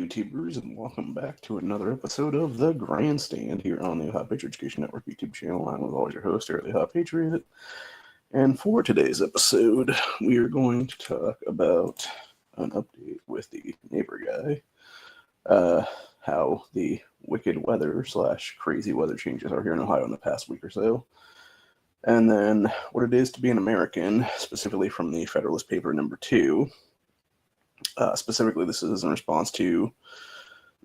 YouTubers, and welcome back to another episode of the Grandstand here on the Ohio Patriot Education Network YouTube channel. I'm as always your host here at the Ohio Patriot. And for today's episode, we are going to talk about an update with the neighbor guy, how the wicked weather / crazy weather changes are here in Ohio in the past week or so, and then what it is to be an American, specifically from the Federalist paper number 2. Specifically, this is in response to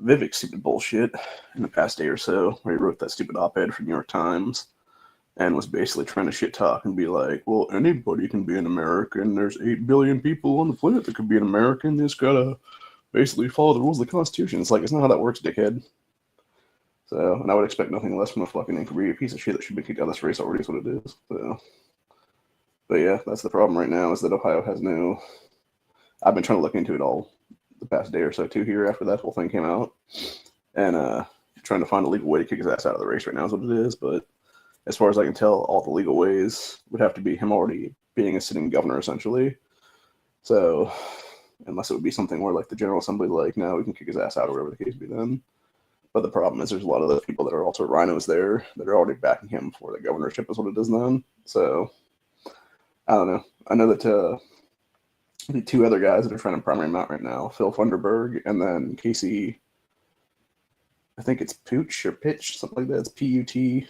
Vivek's stupid bullshit in the past day or so, where he wrote that stupid op-ed for New York Times and was basically trying to shit talk and be like, well, anybody can be an American. There's 8 billion people on the planet that could be an American. They just gotta basically follow the rules of the Constitution. It's like, it's not how that works, dickhead. So, and I would expect nothing less from a fucking incoherent piece of shit that should be kicked out of this race already is what it is. So, but yeah, that's the problem right now, is that Ohio has no... I've been trying to look into it all the past day or so too here after that whole thing came out, and trying to find a legal way to kick his ass out of the race right now is what it is. But as far as I can tell, all the legal ways would have to be him already being a sitting governor essentially. So unless it would be something where like the General Assembly like, no, we can kick his ass out or whatever the case be then. But the problem is there's a lot of those people that are also rhinos there that are already backing him for the governorship is what it is then. So I don't know. I know that the 2 other guys that are trying to primary him out right now, Phil Funderburg and then Casey, I think it's Pooch or Pitch, something like that. It's P-U-T-S-C-H,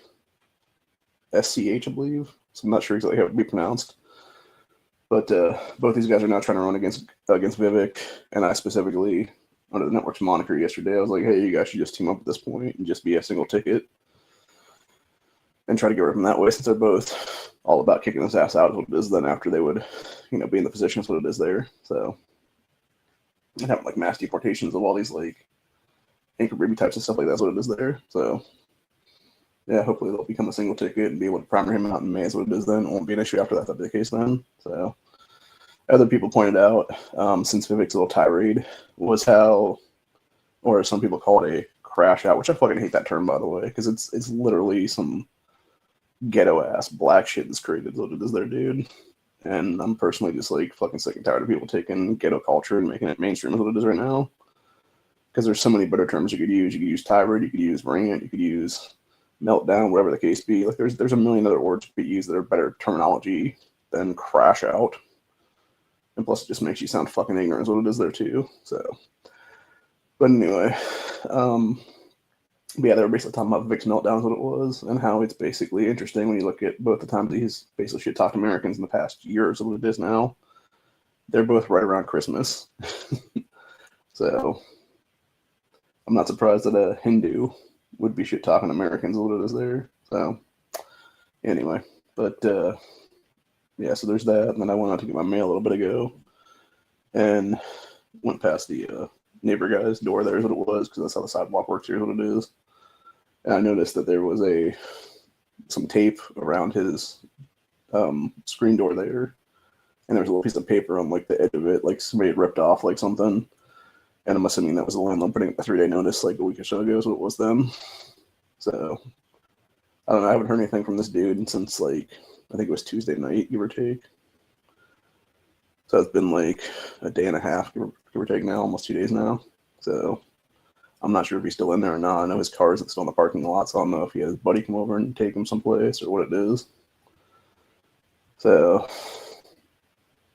I believe. So I'm not sure exactly how it would be pronounced. But both these guys are now trying to run against Vivek, and I specifically, under the network's moniker yesterday, I was like, hey, you guys should just team up at this point and just be a single ticket and try to get rid of them that way, since they're both all about kicking his ass out is what it is then after they would, be in the position is what it is there. So, and having like mass deportations of all these like anchor baby types and stuff like that's what it is there. So, yeah, hopefully they'll become a single ticket and be able to primary him out in May is what it is then. It won't be an issue after that. That'll be the case then. So, other people pointed out, since Vivek's little tirade was how, or some people call it a crash out, which I fucking hate that term by the way, because it's literally some ghetto ass black shit that's created what it is there, dude. And I'm personally just like fucking sick and tired of people taking ghetto culture and making it mainstream is what it is right now. Because there's so many better terms you could use. You could use tirade, you could use rant, you could use meltdown, whatever the case be. Like there's a million other words you could use that are better terminology than crash out. And plus it just makes you sound fucking ignorant is what it is there too. So, but anyway, but yeah, they were basically talking about Vic's meltdown is what it was, and how it's basically interesting when you look at both the times that he's basically shit-talked Americans in the past year or so what it is now. They're both right around Christmas. So I'm not surprised that a Hindu would be shit-talking Americans is what it is there. So anyway, but yeah, so there's that. And then I went out to get my mail a little bit ago and went past the neighbor guy's door there is what it was, because that's how the sidewalk works here is what it is. And I noticed that there was some tape around his screen door there, and there was a little piece of paper on like the edge of it, like somebody had ripped off like something. And I'm assuming that was the landlord putting up a 3-day notice like a week or so ago is what it was then. So I don't know. I haven't heard anything from this dude since like I think it was Tuesday night, give or take. So it's been like a day and a half, give or take now, almost 2 days now. So I'm not sure if he's still in there or not. I know his car is still in the parking lot, so I don't know if he has his buddy come over and take him someplace or what it is. So,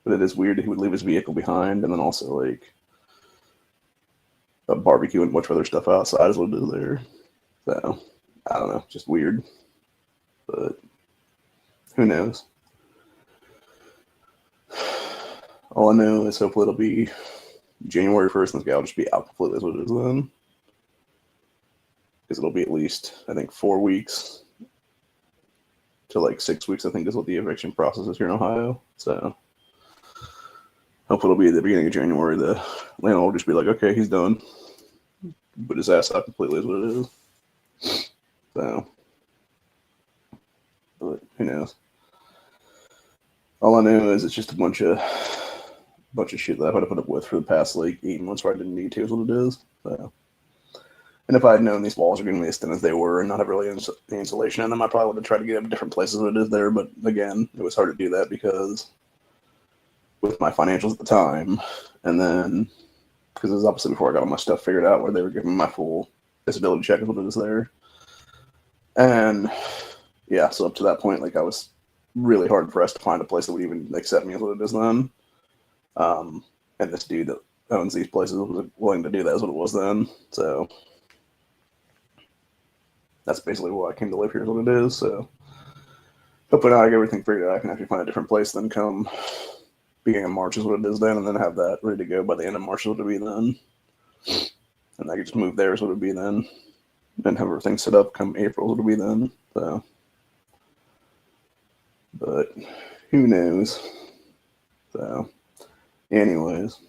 but it is weird that he would leave his vehicle behind and then also like a barbecue and a bunch of other stuff outside is what it is there. So, I don't know, just weird. But who knows? All I know is hopefully it'll be January 1st and this guy will just be out completely is what it is then. Because it'll be at least, I think, 4 weeks to like 6 weeks, I think is what the eviction process is here in Ohio. So hopefully it'll be at the beginning of January. The landlord will just be like, okay, he's done. Put his ass out completely is what it is. So, but who knows? All I know is it's just a bunch of shit that I've had to put up with for the past like 8 months where I didn't need to is what it is. So. And if I had known these walls are going to be as thin as they were and not have really any insulation in them, I probably would have tried to get them different places than it is there. But again, it was hard to do that because with my financials at the time, and then because it was obviously before I got all my stuff figured out, where they were giving me my full disability check is what it is there. And yeah, so up to that point, like, I was really hard pressed to find a place that would even accept me as what it is then. And this dude that owns these places was willing to do that, is what it was then. So that's basically why I came to live here, is what it is. So hopefully now I get everything figured out, I can actually find a different place than come beginning of March is what it is then, and then have that ready to go by the end of March is what it would be then. And I could just move there is what it would be then, and have everything set up come April is what it would be then. So, but who knows? So, anyways,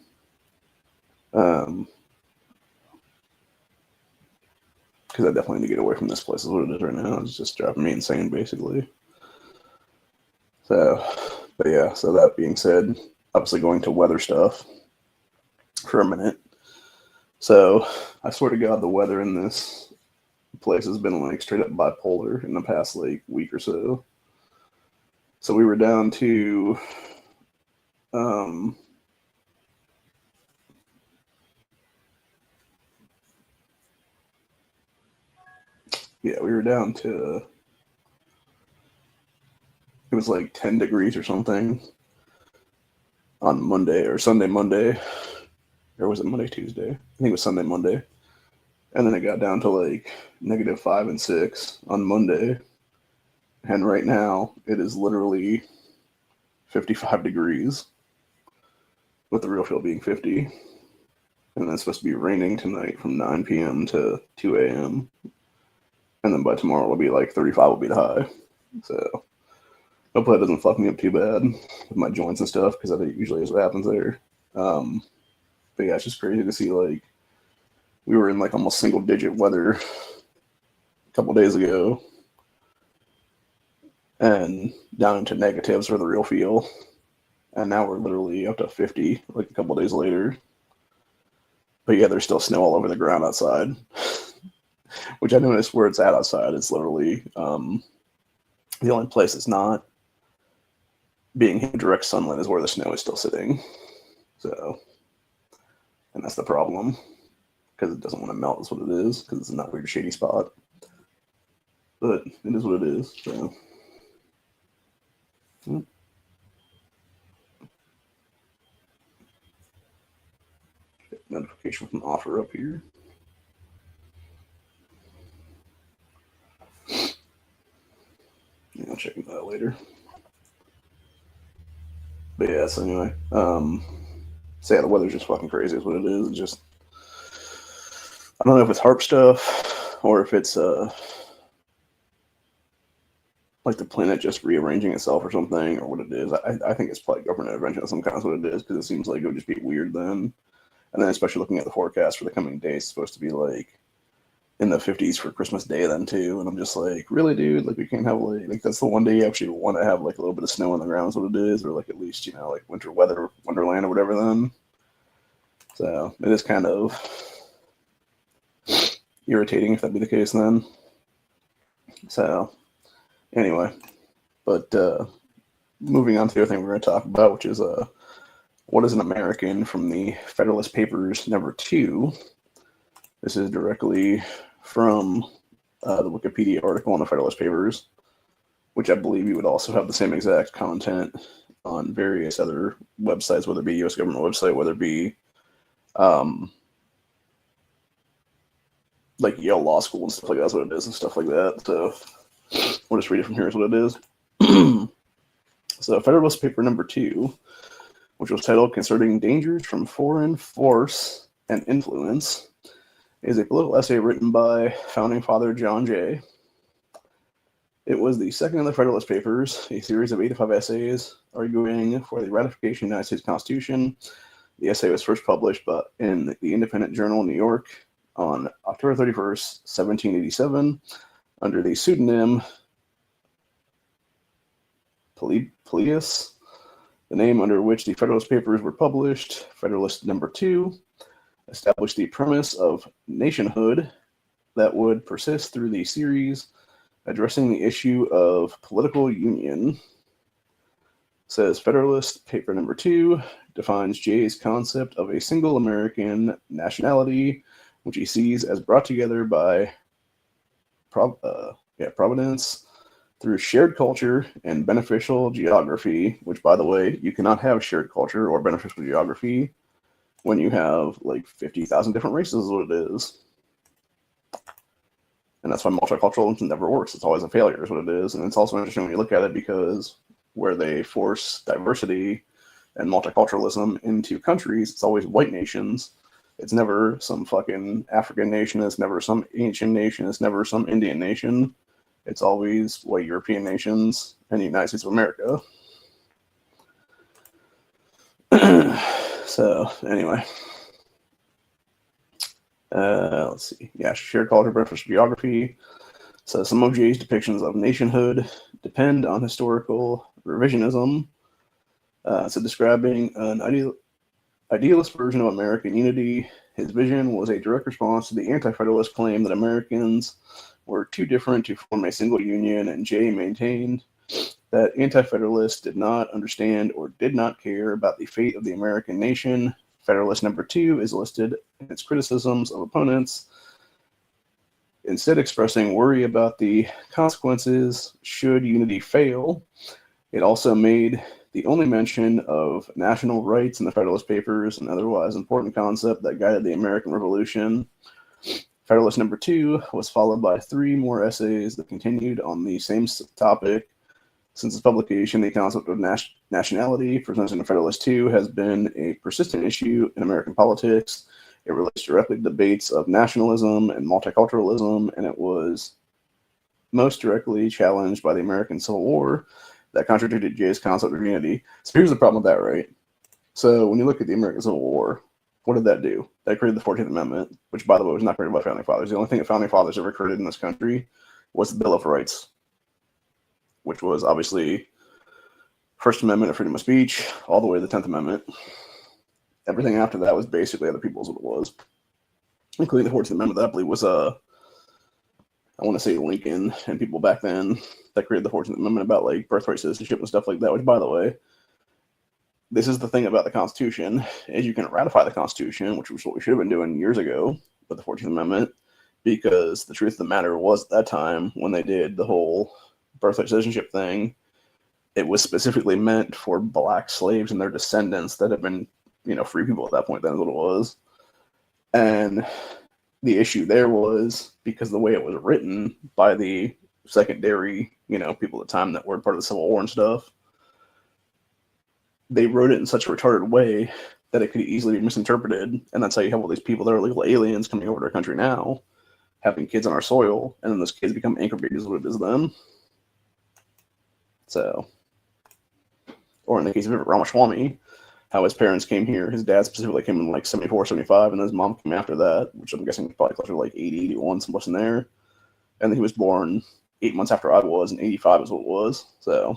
because I definitely need to get away from this place is what it is right now. It's just driving me insane, basically. So, but yeah, so that being said, obviously going to weather stuff for a minute. So I swear to God, the weather in this place has been like straight up bipolar in the past like week or so. So we were down to we were down to, it was like 10 degrees or something on Monday or Sunday, Monday, or was it Monday, Tuesday? I think it was Sunday, Monday. And then it got down to like -5 and 6 on Monday. And right now it is literally 55 degrees, with the real feel being 50. And then it's supposed to be raining tonight from 9 p.m. to 2 a.m. And then by tomorrow it'll be like 35 will be the high. So hopefully that doesn't fuck me up too bad with my joints and stuff, because I think usually is what happens there. But yeah, it's just crazy to see, like, we were in like almost single digit weather a couple days ago, and down into negatives for the real feel. And now we're literally up to 50 like a couple days later. But yeah, there's still snow all over the ground outside, which I noticed where it's at outside. It's literally the only place it's not being in direct sunlight is where the snow is still sitting. So, and that's the problem, because it doesn't want to melt is what it is, because it's in that weird shady spot. But it is what it is. So notification from offer up here. Yeah, I'll check that later. But yeah, so anyway, so yeah, the weather's just fucking crazy is what it is. It's just, I don't know if it's HARP stuff or if it's like the planet just rearranging itself or something, or what it is. I think it's probably government intervention of some kind is what it is, because it seems like it would just be weird then. And then especially looking at the forecast for the coming days, it's supposed to be like in the 50s for Christmas Day then too. And I'm just like, really, dude? Like, we can't have like that's the one day you actually want to have like a little bit of snow on the ground is what it is, or like at least, you know, like winter weather, Wonderland or whatever then. So it is kind of irritating if that be the case then. So anyway, but moving on to the other thing we're going to talk about, which is What is an American, from the Federalist Papers #2. This is directly from the Wikipedia article on the Federalist Papers, which I believe you would also have the same exact content on various other websites, whether it be U.S. government website, whether it be like Yale Law School and stuff like that. That's what it is and stuff like that. So we'll just read it from here is what it is. So Federalist Paper #2, which was titled Concerning Dangers from Foreign Force and Influence, is a political essay written by founding father John Jay. It was the second of the Federalist Papers, a series of 85 essays arguing for the ratification of the United States Constitution. The essay was first published in the Independent Journal, New York, on October 31st, 1787, under the pseudonym Peleus. The name under which the Federalist Papers were published, Federalist #2, established the premise of nationhood that would persist through the series, addressing the issue of political union. Says Federalist Paper #2 defines Jay's concept of a single American nationality, which he sees as brought together by providence through shared culture and beneficial geography, which, by the way, you cannot have shared culture or beneficial geography when you have like 50,000 different races is what it is. And that's why multiculturalism never works. It's always a failure is what it is. And it's also interesting when you look at it because where they force diversity and multiculturalism into countries, it's always white nations. It's never some fucking African nation. It's never some Asian nation. It's never some Indian nation. It's always white European nations and the United States of America. So, anyway. Let's see. Yeah, shared culture, beneficial geography. So some of Jay's depictions of nationhood depend on historical revisionism. So describing an idealist version of American unity, his vision was a direct response to the anti-federalist claim that Americans were too different to form a single union, and Jay maintained that anti-federalists did not understand or did not care about the fate of the American nation. Federalist number 2 is listed in its criticisms of opponents, instead expressing worry about the consequences should unity fail. It also made the only mention of national rights in the Federalist Papers, an otherwise important concept that guided the American Revolution. Federalist number 2 was followed by 3 more essays that continued on the same topic. Since its publication, the concept of nationality presented in Federalist 2 has been a persistent issue in American politics. It relates directly to debates of nationalism and multiculturalism, and it was most directly challenged by the American Civil War that contradicted Jay's concept of unity. So here's the problem with that, right? So when you look at the American Civil War, what did that do? That created the 14th Amendment, which, by the way, was not created by Founding Fathers. The only thing that Founding Fathers ever created in this country was the Bill of Rights, which was obviously First Amendment of freedom of speech, all the way to the 10th Amendment. Everything after that was basically other people's what it was, including the 14th Amendment that I believe was, I want to say Lincoln and people back then that created the 14th Amendment about like birthright citizenship and stuff like that, which, by the way, this is the thing about the Constitution, is you can ratify the Constitution, which was what we should have been doing years ago with the 14th Amendment, because the truth of the matter was at that time when they did the whole birthright citizenship thing, it was specifically meant for black slaves and their descendants that had been, free people at that point. That's what it was. And the issue there was because the way it was written by the secondary, people at the time that were part of the Civil War and stuff, they wrote it in such a retarded way that it could easily be misinterpreted. And that's how you have all these people that are illegal aliens coming over to our country now, having kids on our soil, and then those kids become anchor babies, what it is then. So, or in the case of Ramaswamy, how his parents came here. His dad specifically came in like 74, 75, and his mom came after that, which I'm guessing probably closer to like 80, 81, somewhere in there. And then he was born 8 months after I was, and 85 is what it was. So,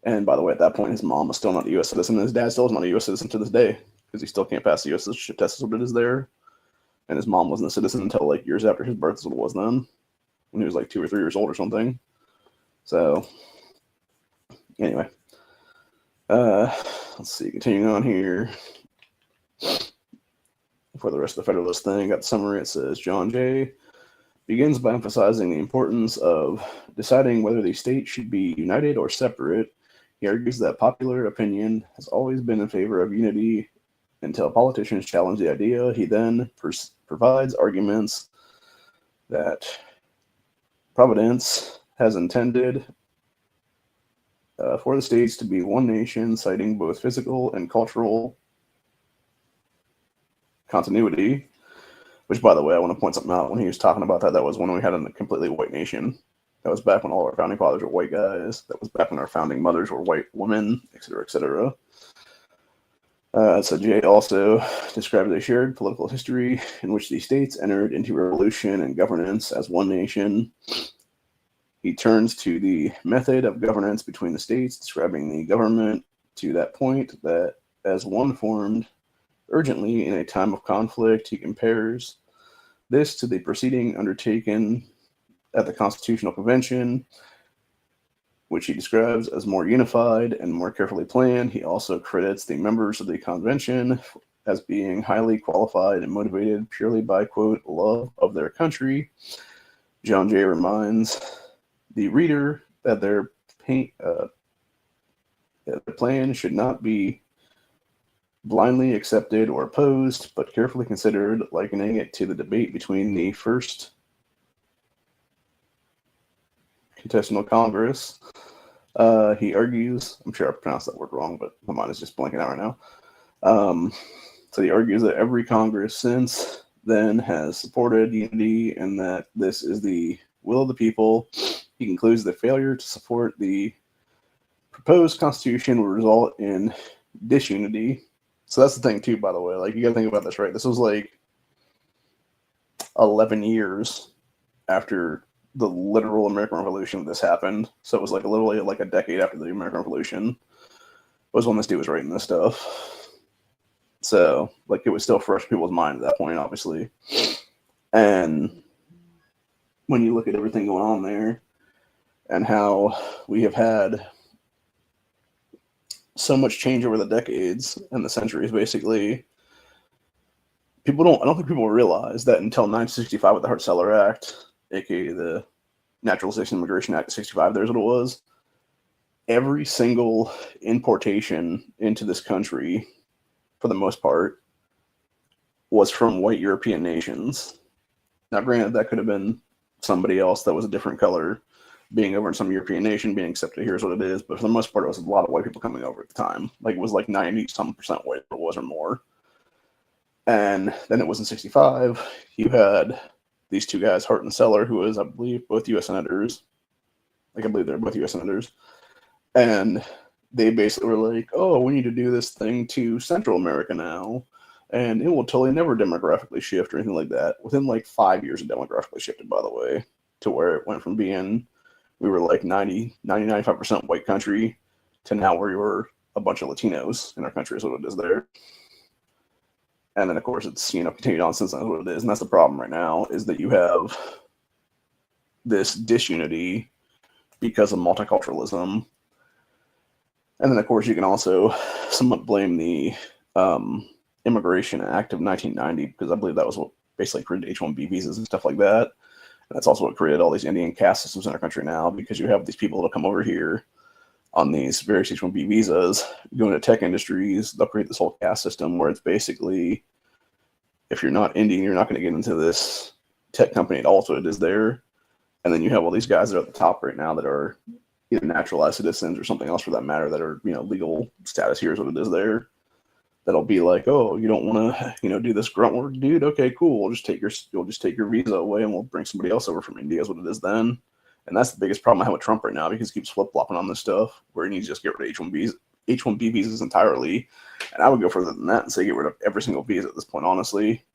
and by the way, at that point, his mom was still not a U.S. citizen, and his dad still is not a U.S. citizen to this day, because he still can't pass the U.S. citizenship test, is what it is there. And his mom wasn't a citizen until like years after his birth, is what it was then, when he was like 2 or 3 years old or something. So, anyway, let's see, continuing on here. For the rest of the Federalist thing, got the summary. It says, John Jay begins by emphasizing the importance of deciding whether the state should be united or separate. He argues that popular opinion has always been in favor of unity until politicians challenge the idea. He then provides arguments that Providence has intended for the states to be one nation, citing both physical and cultural continuity, which, by the way, I want to point something out. When he was talking about that, that was when we had a completely white nation. That was back when all our founding fathers were white guys. That was back when our founding mothers were white women, etc., etc. So Jay also describes a shared political history in which the states entered into revolution and governance as one nation. He turns to the method of governance between the states, describing the government to that point that as one formed urgently in a time of conflict. He compares this to the proceeding undertaken at the Constitutional Convention, which he describes as more unified and more carefully planned. He also credits the members of the convention as being highly qualified and motivated purely by, quote, love of their country. John Jay reminds the reader that their plan should not be blindly accepted or opposed, but carefully considered, likening it to the debate between the first Contestable Congress. He argues, I'm sure I pronounced that word wrong, but my mind is just blanking out right now. So he argues that every Congress since then has supported unity and that this is the will of the people. He concludes that failure to support the proposed constitution will result in disunity. So that's the thing too, by the way. Like, you got to think about this, right? This was like 11 years after the literal American Revolution when this happened. So it was like literally like a decade after the American Revolution was when this dude was writing this stuff. So like it was still fresh in people's mind at that point, obviously. And when you look at everything going on there and how we have had so much change over the decades and the centuries, basically, I don't think people realize that until 1965 with the Hart-Celler Act, aka the Naturalization and Immigration Act of 65, there's what it was. Every single importation into this country, for the most part, was from white European nations. Now, granted, that could have been somebody else that was a different color being over in some European nation, being accepted here is what it is. But for the most part, it was a lot of white people coming over at the time. Like, it was like 90-some% white, if it was, or more. And then it was in 65. You had these two guys, Hart and Celler, who was, I believe, both U.S. senators. Like, I believe they're both U.S. senators. And they basically were like, oh, we need to do this thing to Central America now. And it will totally never demographically shift or anything like that. Within like 5 years, it demographically shifted, by the way, to where it went from being, we were like 95% white country to now where we were a bunch of Latinos in our country is what it is there. And then, of course, it's, continued on since then, what it is. And that's the problem right now, is that you have this disunity because of multiculturalism. And then, of course, you can also somewhat blame the Immigration Act of 1990, because I believe that was what basically created H-1B visas and stuff like that. And that's also what created all these Indian caste systems in our country now, because you have these people that come over here on these various H-1B visas, go into tech industries, they'll create this whole caste system where it's basically, if you're not Indian, you're not going to get into this tech company at all, so it is there. And then you have all these guys that are at the top right now that are either naturalized citizens or something else for that matter that are, legal status here is what it is there. That'll be like, oh, you don't want to, do this grunt work, dude? Okay, cool. You'll just take your visa away and we'll bring somebody else over from India is what it is then. And that's the biggest problem I have with Trump right now, because he keeps flip-flopping on this stuff where he needs to just get rid of H-1B visas entirely. And I would go further than that and say get rid of every single visa at this point, honestly,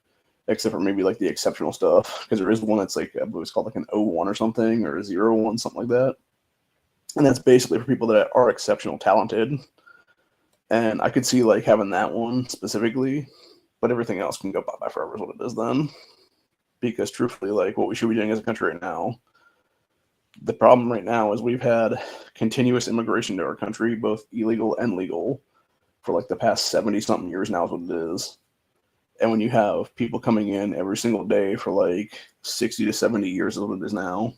except for maybe like the exceptional stuff, because there is one that's like, I believe it's called like an O1 or something, or a 01, something like that. And that's basically for people that are exceptional talented. And I could see like having that one specifically, but everything else can go bye-bye forever is what it is then. Because truthfully, like what we should be doing as a country right now, the problem right now is we've had continuous immigration to our country, both illegal and legal, for like the past 70-something years now is what it is. And when you have people coming in every single day for like 60 to 70 years is what it is now,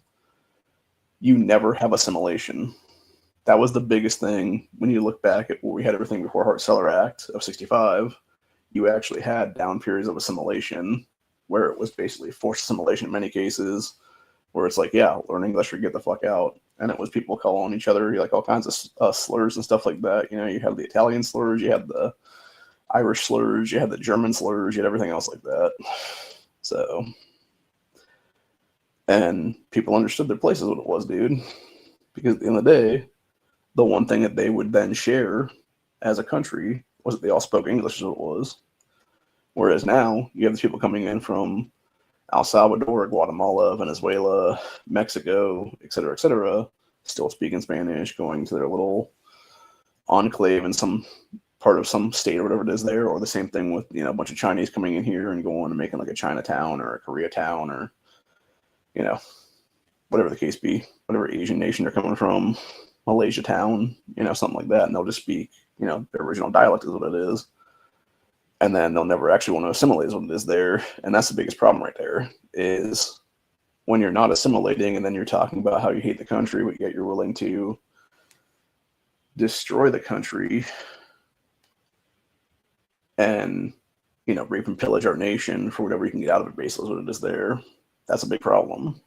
you never have assimilation. That was the biggest thing when you look back at where we had everything before Hart-Celler Act of 65. You actually had down periods of assimilation where it was basically forced assimilation in many cases, where it's like, yeah, learn English or get the fuck out. And it was people calling each other like all kinds of slurs and stuff like that. You had the Italian slurs, you had the Irish slurs, you had the German slurs, you had everything else like that. So, and people understood their place is what it was, dude. Because at the end of the day, the one thing that they would then share as a country was that they all spoke English is what it was. Whereas now, you have these people coming in from El Salvador, Guatemala, Venezuela, Mexico, et cetera, still speaking Spanish, going to their little enclave in some part of some state or whatever it is there, or the same thing with, a bunch of Chinese coming in here and going and making like a Chinatown or a Koreatown or, whatever the case be, whatever Asian nation they're coming from. Malaysia town, something like that, and they'll just speak, their original dialect is what it is. And then they'll never actually want to assimilate what it is there. And that's the biggest problem right there, is when you're not assimilating and then you're talking about how you hate the country, but yet you're willing to destroy the country and, rape and pillage our nation for whatever you can get out of it, basically is what it is there. That's a big problem.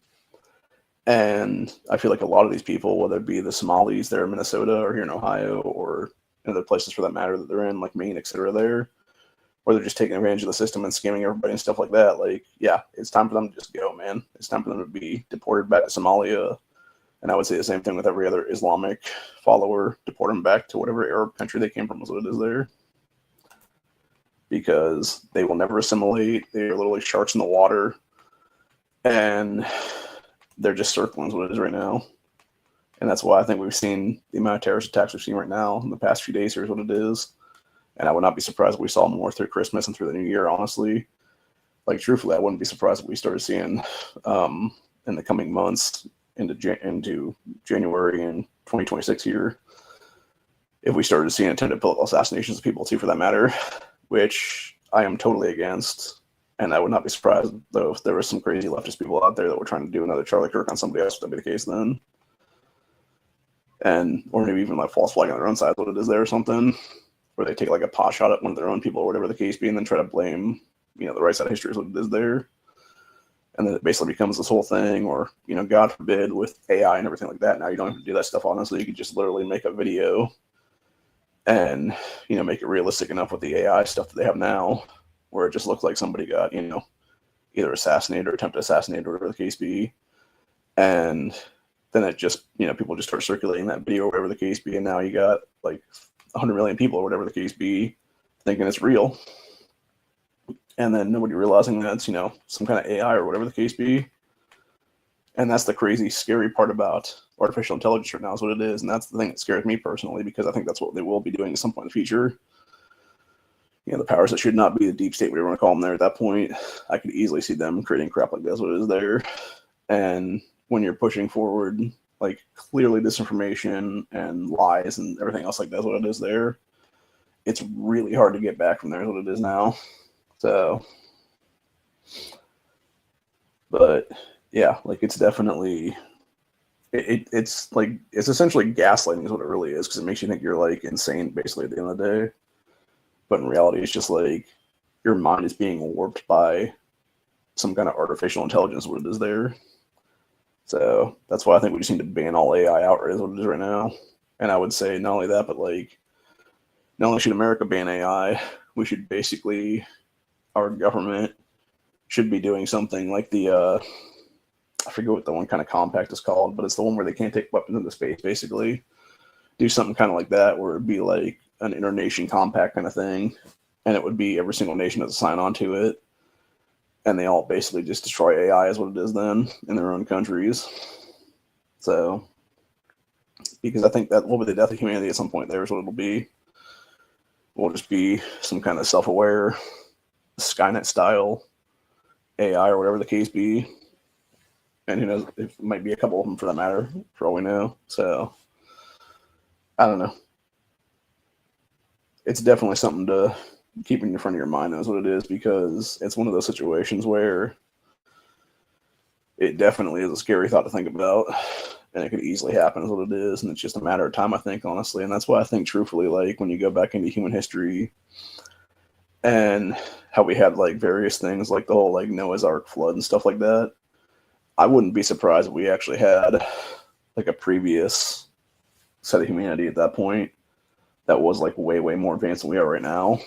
And I feel like a lot of these people, whether it be the Somalis there in Minnesota or here in Ohio or in other places for that matter that they're in, like Maine, etc., there, where they're just taking advantage of the system and scamming everybody and stuff like that. Like, yeah, it's time for them to just go, man. It's time for them to be deported back to Somalia. And I would say the same thing with every other Islamic follower. Deport them back to whatever Arab country they came from is what it is there. Because they will never assimilate. They're literally sharks in the water. And they're just circling is what it is right now. And that's why I think we've seen the amount of terrorist attacks we've seen right now in the past few days. Here's what it is. And I would not be surprised if we saw more through Christmas and through the new year, honestly. Like, truthfully, I wouldn't be surprised if we started seeing in the coming months into January and 2026 here, if we started seeing attempted political assassinations of people, too, for that matter, which I am totally against. And I would not be surprised, though, if there were some crazy leftist people out there that were trying to do another Charlie Kirk on somebody else. Would that be the case then? Or maybe even like false flag on their own side, what it is there or something, where they take like a pot shot at one of their own people or whatever the case be, and then try to blame, the right side of history is what it is there. And then it basically becomes this whole thing, or, God forbid, with AI and everything like that, now you don't have to do that stuff, honestly. You could just literally make a video and, make it realistic enough with the AI stuff that they have now, where it just looks like somebody got, either assassinated or attempted assassinated or whatever the case be. And then it just, people just start circulating that video or whatever the case be, and now you got like 100 million people or whatever the case be thinking it's real, and then nobody realizing that it's some kind of AI or whatever the case be. And that's the crazy scary part about artificial intelligence right now is what it is. And that's the thing that scares me personally, because I think that's what they will be doing at some point in the future. The powers that should not be the deep state, whatever you want to call them there at that point, I could easily see them creating crap like that's what it is there. And when you're pushing forward like clearly disinformation and lies and everything else like that's what it is there, it's really hard to get back from there is what it is now. So, but yeah, like it's definitely, it's essentially gaslighting is what it really is, because it makes you think you're like insane basically at the end of the day. But in reality, it's just like your mind is being warped by some kind of artificial intelligence, what it is there. So that's why I think we just need to ban all AI outright is what it is right now. And I would say not only that, but like, not only should America ban AI, we should basically, our government should be doing something like the, I forget what the one kind of compact is called, but it's the one where they can't take weapons into space, basically. Do something kind of like that, where it'd be like an internation compact kind of thing, and it would be every single nation has to sign on to it, and they all basically just destroy AI is what it is then in their own countries. So, because I think that will be the death of humanity at some point there is what it'll be. We'll just be some kind of self-aware Skynet style AI or whatever the case be. And who knows, it might be a couple of them for that matter, for all we know. So, I don't know. It's definitely something to keep in the front of your mind, is what it is, because it's one of those situations where it definitely is a scary thought to think about, and it could easily happen is what it is, and it's just a matter of time, I think, honestly. And that's why I think, truthfully, like when you go back into human history and how we had like various things like the whole like Noah's Ark flood and stuff like that, I wouldn't be surprised if we actually had like a previous set of humanity at that point that was like way, way more advanced than we are right now.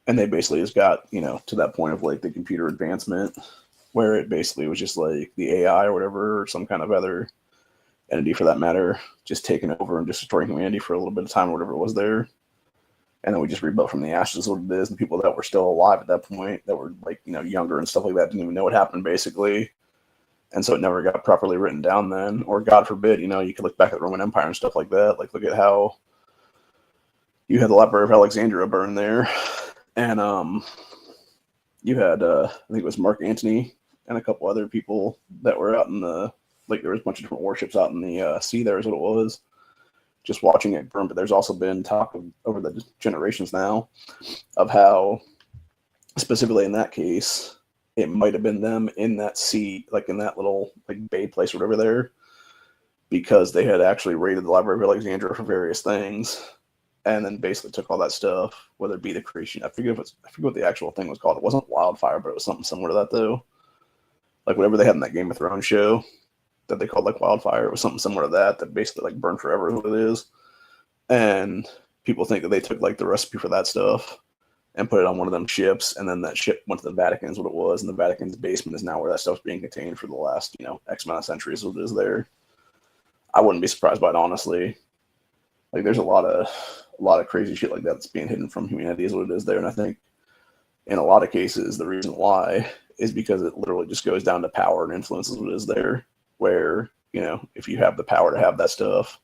And they basically just got, to that point of like the computer advancement where it basically was just like the AI or whatever, or some kind of other entity for that matter, just taking over and just destroying humanity for a little bit of time or whatever it was there. And then we just rebuilt from the ashes what it is. And people that were still alive at that point that were like, younger and stuff like that didn't even know what happened basically. And so it never got properly written down then. Or God forbid, you could look back at the Roman Empire and stuff like that. Like look at how you had the Library of Alexandria burned there. And you had, I think it was Mark Antony and a couple other people that were out in the, like there was a bunch of different warships out in the sea there is what it was. just watching it burn. But there's also been talk over the generations now of how, specifically in that case, it might have been them in that seat, like in that little like bay place or whatever there, because they had actually raided the Library of Alexandria for various things, and then basically took all that stuff, whether it be the creation. I forget what the actual thing was called. It wasn't wildfire, but it was something similar to that though. Like whatever they had in that Game of Thrones show that they called like wildfire, it was something similar to that basically like burned forever is what it is. And people think that they took like the recipe for that stuff and put it on one of them ships, and then that ship went to the Vatican is what it was, and the Vatican's basement is now where that stuff's being contained for the last, X amount of centuries what it is there. I wouldn't be surprised by it, honestly. Like there's a lot of crazy shit like that that's being hidden from humanity is what it is there. And I think in a lot of cases the reason why is because it literally just goes down to power and influence is what it is there, where, if you have the power to have that stuff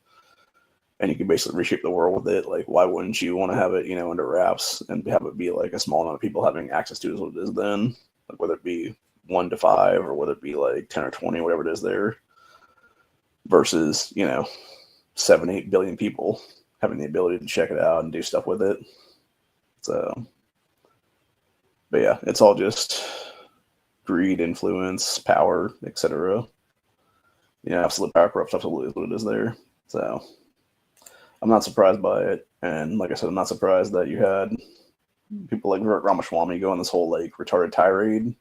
and you can basically reshape the world with it, like why wouldn't you want to have it, under wraps and have it be like a small amount of people having access to it is what it is then, like whether it be 1 to 5 or whether it be like 10 or 20, whatever it is there, versus, 7-8 billion people having the ability to check it out and do stuff with it. So, but yeah, it's all just greed, influence, power, etc. Absolute power corrupts absolutely is what it is there. So I'm not surprised by it. And like I said, I'm not surprised that you had people like Ramaswamy go on this whole like retarded tirade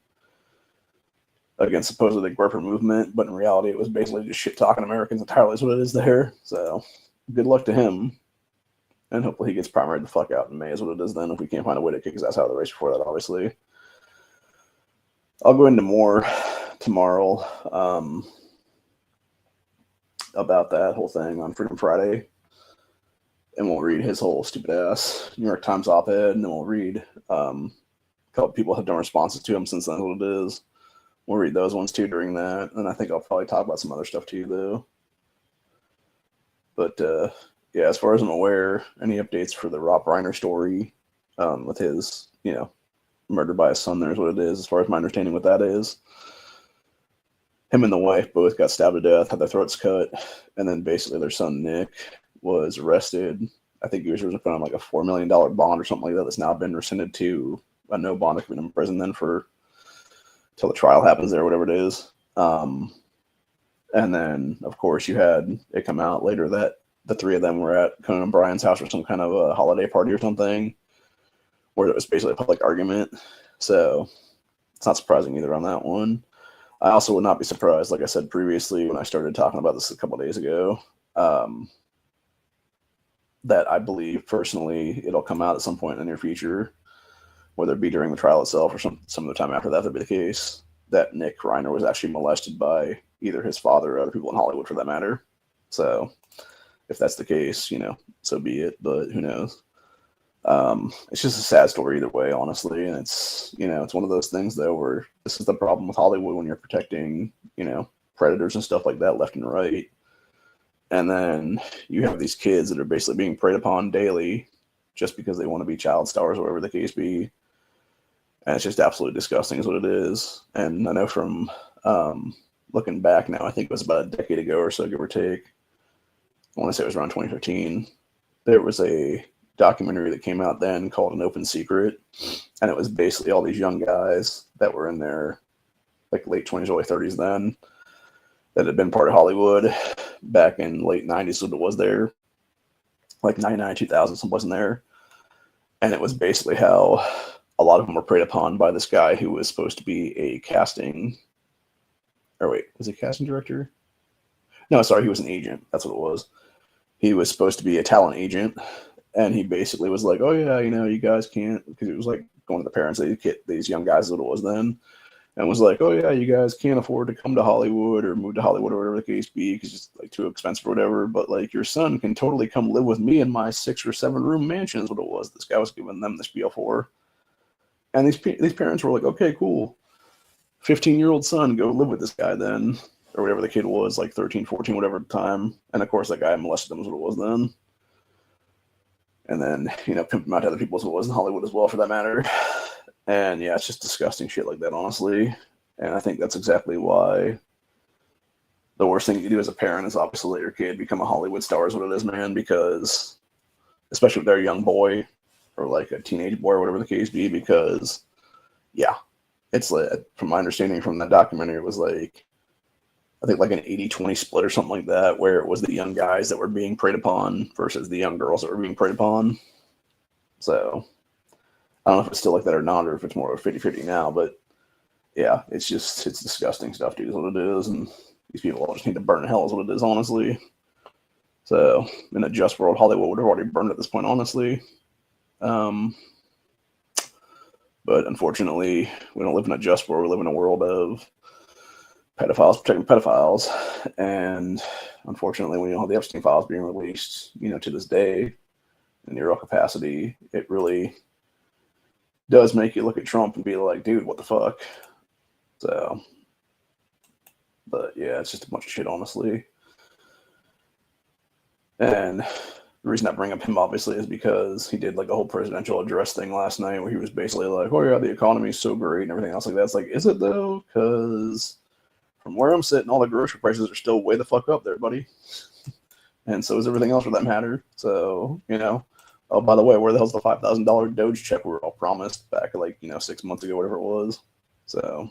against supposedly the Gripper movement, but in reality it was basically just shit talking Americans entirely is what it is there. So good luck to him. And hopefully he gets primaried the fuck out in May is what it is then, if we can't find a way to kick his ass out of the race before that, obviously. I'll go into more tomorrow about that whole thing on Freedom Friday. And we'll read his whole stupid ass New York Times op-ed, and then we'll read a couple people have done responses to him since then, what it is. We'll read those ones too during that. And I think I'll probably talk about some other stuff too, though. But yeah, as far as I'm aware, any updates for the Rob Reiner story with his, murdered by his son, there's what it is, as far as my understanding what that is. Him and the wife both got stabbed to death, had their throats cut, and then basically their son, Nick, was arrested. I think he was put on like a $4 million bond or something like that that's now been rescinded to a no bond if in prison then for till the trial happens there, whatever it is. And then, of course, you had it come out later that the three of them were at Conan O'Brien's house for some kind of a holiday party or something, where it was basically a public argument. So it's not surprising either on that one. I also would not be surprised, like I said previously when I started talking about this a couple of days ago, that I believe personally it'll come out at some point in the near future, whether it be during the trial itself or some of the time after that be the case, that Nick Reiner was actually molested by either his father or other people in Hollywood for that matter. So if that's the case, so be it, but who knows? It's just a sad story either way, honestly. And it's, it's one of those things though, where this is the problem with Hollywood when you're protecting, predators and stuff like that left and right. And then you have these kids that are basically being preyed upon daily just because they want to be child stars or whatever the case be. And it's just absolutely disgusting is what it is. And I know from looking back now, I think it was about a decade ago or so, give or take. I want to say it was around 2015. There was a documentary that came out then called An Open Secret. And it was basically all these young guys that were in their like late 20s, early 30s then, that had been part of Hollywood back in late 90s, so it was there, like 99, 2000, someplace in there. And it was basically how a lot of them were preyed upon by this guy who was supposed to be a casting, or wait, was he a casting director? No, sorry, he was an agent. That's what it was. He was supposed to be a talent agent, and he basically was like, oh yeah, you guys can't, because it was like going to the parents, these young guys, what it was then, and was like, oh yeah, you guys can't afford to come to Hollywood or move to Hollywood or whatever the case be, because it's like too expensive or whatever, but like your son can totally come live with me in my 6 or 7 room mansion is what it was. This guy was giving them the spiel for. And these parents were like, okay, cool. 15-year-old son, go live with this guy then, or whatever the kid was, like 13, 14, whatever at the time. And of course that guy molested them is what it was then. And then, pimped him out to other people as it was in Hollywood as well for that matter. And yeah, it's just disgusting shit like that, honestly. And I think that's exactly why the worst thing you do as a parent is obviously let your kid become a Hollywood star is what it is, man, because especially if they're a young boy or like a teenage boy or whatever the case be, because yeah, it's like, from my understanding from that documentary, it was like, I think like an 80-20 split or something like that, where it was the young guys that were being preyed upon versus the young girls that were being preyed upon. So I don't know if it's still like that or not, or if it's more of a 50-50 now, but yeah, it's disgusting stuff, dude, is what it is. And these people all just need to burn in hell is what it is, honestly. So in a just world, Hollywood would have already burned at this point, honestly. But unfortunately, we don't live in a just world. We live in a world of pedophiles protecting pedophiles. And unfortunately, when you have the Epstein files being released, to this day in the real capacity, it really does make you look at Trump and be like, dude, what the fuck? So, but yeah, it's just a bunch of shit, honestly. And the reason I bring up him, obviously, is because he did like a whole presidential address thing last night where he was basically like, oh yeah, the economy's so great and everything else like that. It's like, is it though? Because from where I'm sitting, all the grocery prices are still way the fuck up there, buddy. And so is everything else for that matter. So, oh, by the way, where the hell's the $5,000 Doge check we were all promised back like, 6 months ago, whatever it was. So,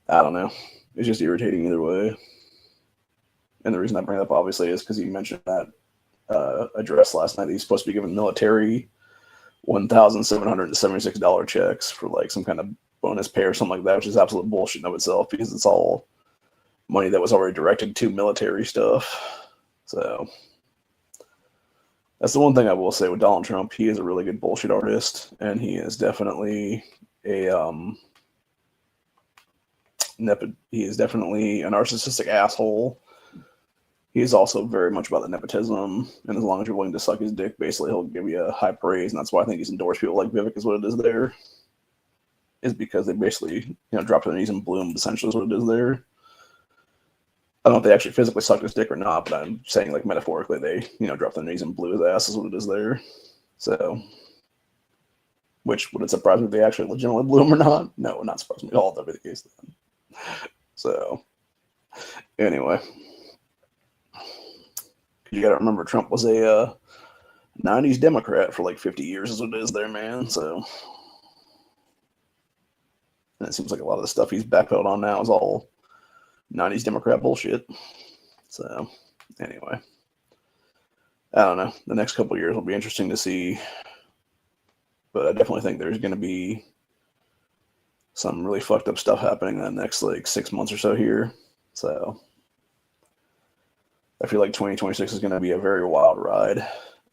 I don't know. It's just irritating either way. And the reason I bring it up, obviously, is because he mentioned that address last night. He's supposed to be giving military $1,776 checks for like some kind of bonus pay or something like that, which is absolute bullshit in of itself because it's all money that was already directed to military stuff. So that's the one thing I will say with Donald Trump. He is a really good bullshit artist, and he is definitely a he is definitely a narcissistic asshole. He is also very much about the nepotism, and as long as you're willing to suck his dick, basically he'll give you a high praise, and that's why I think he's endorsed people like Vivek is what it is there. Is because they basically, drop to their knees and bloom, essentially is what it is there. I don't know if they actually physically sucked his dick or not, but I'm saying like metaphorically they, drop their knees and blew his ass is what it is there. So, which would it surprise me if they actually legitimately blew him or not? No, it would not surprise me at all if that be the case then. So, anyway. You gotta remember Trump was a 90s Democrat for like 50 years is what it is there, man. So, and it seems like a lot of the stuff he's backpedaled on now is all 90s Democrat bullshit. So, anyway. I don't know. The next couple of years will be interesting to see. But I definitely think there's going to be some really fucked up stuff happening in the next like 6 months or so here. So, I feel like 2026 is going to be a very wild ride.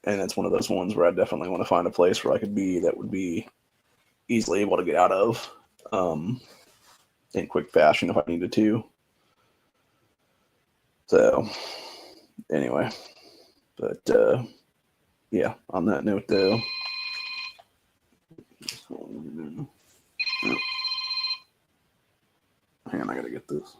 And it's one of those ones where I definitely want to find a place where I could be that would be easily able to get out of in quick fashion if I needed to. So, anyway. But, yeah, on that note, though. Hang on, I gotta get this.